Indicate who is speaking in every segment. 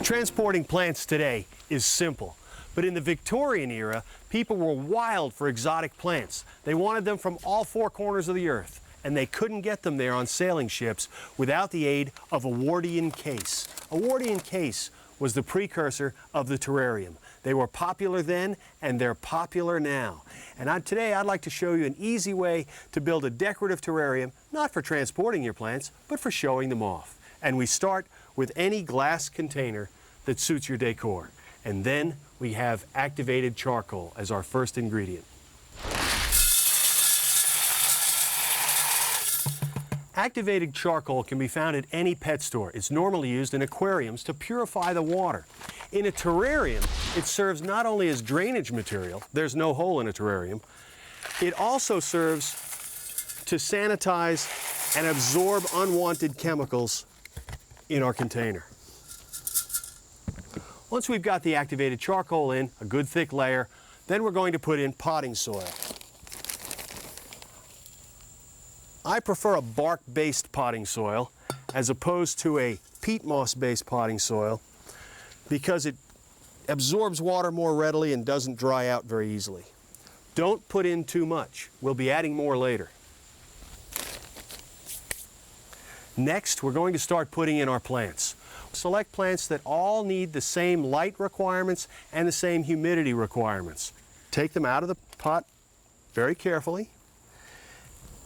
Speaker 1: Transporting plants today is simple, but in the Victorian era, people were wild for exotic plants. They wanted them from all four corners of the earth, and they couldn't get them there on sailing ships without the aid of a Wardian case. A Wardian case was the precursor of the terrarium. They were popular then, and they're popular now. And today I'd like to show you an easy way to build a decorative terrarium, not for transporting your plants, but for showing them off. And we start with any glass container that suits your decor. And then we have activated charcoal as our first ingredient. Activated charcoal can be found at any pet store. It's normally used in aquariums to purify the water. In a terrarium, it serves not only as drainage material, there's no hole in a terrarium, it also serves to sanitize and absorb unwanted chemicals in our container. Once we've got the activated charcoal in, a good thick layer, then we're going to put in potting soil. I prefer a bark-based potting soil as opposed to a peat moss-based potting soil because it absorbs water more readily and doesn't dry out very easily. Don't put in too much. We'll be adding more later. Next, we're going to start putting in our plants. Select plants that all need the same light requirements and the same humidity requirements. Take them out of the pot very carefully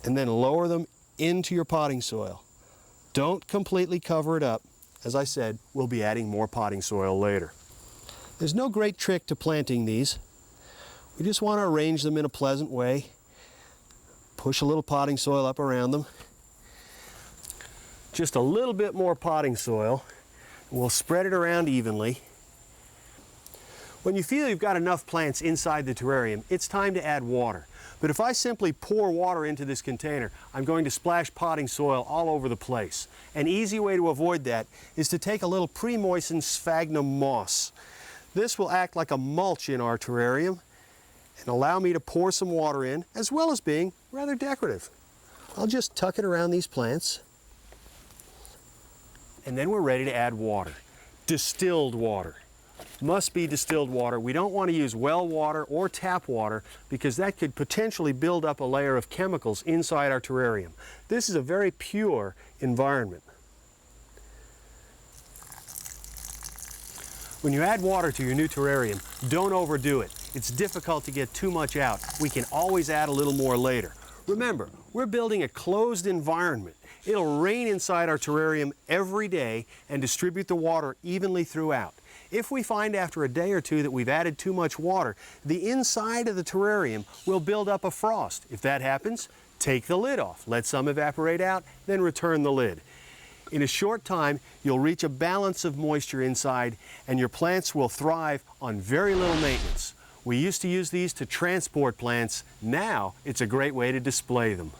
Speaker 1: and then lower them into your potting soil. Don't completely cover it up. As I said, we'll be adding more potting soil later. There's no great trick to planting these. We just want to arrange them in a pleasant way. Push a little potting soil up around them. Just a little bit more potting soil. We'll spread it around evenly. When you feel you've got enough plants inside the terrarium, it's time to add water. But if I simply pour water into this container, I'm going to splash potting soil all over the place. An easy way to avoid that is to take a little pre-moistened sphagnum moss. This will act like a mulch in our terrarium and allow me to pour some water in, as well as being rather decorative. I'll just tuck it around these plants. And then we're ready to add water. Distilled water. Must be distilled water. We don't want to use well water or tap water because that could potentially build up a layer of chemicals inside our terrarium. This is a very pure environment. When you add water to your new terrarium, don't overdo it. It's difficult to get too much out. We can always add a little more later. Remember, we're building a closed environment. It'll rain inside our terrarium every day and distribute the water evenly throughout. If we find after a day or two that we've added too much water, the inside of the terrarium will build up a frost. If that happens, take the lid off, let some evaporate out, then return the lid. In a short time, you'll reach a balance of moisture inside and your plants will thrive on very little maintenance. We used to use these to transport plants. Now it's a great way to display them.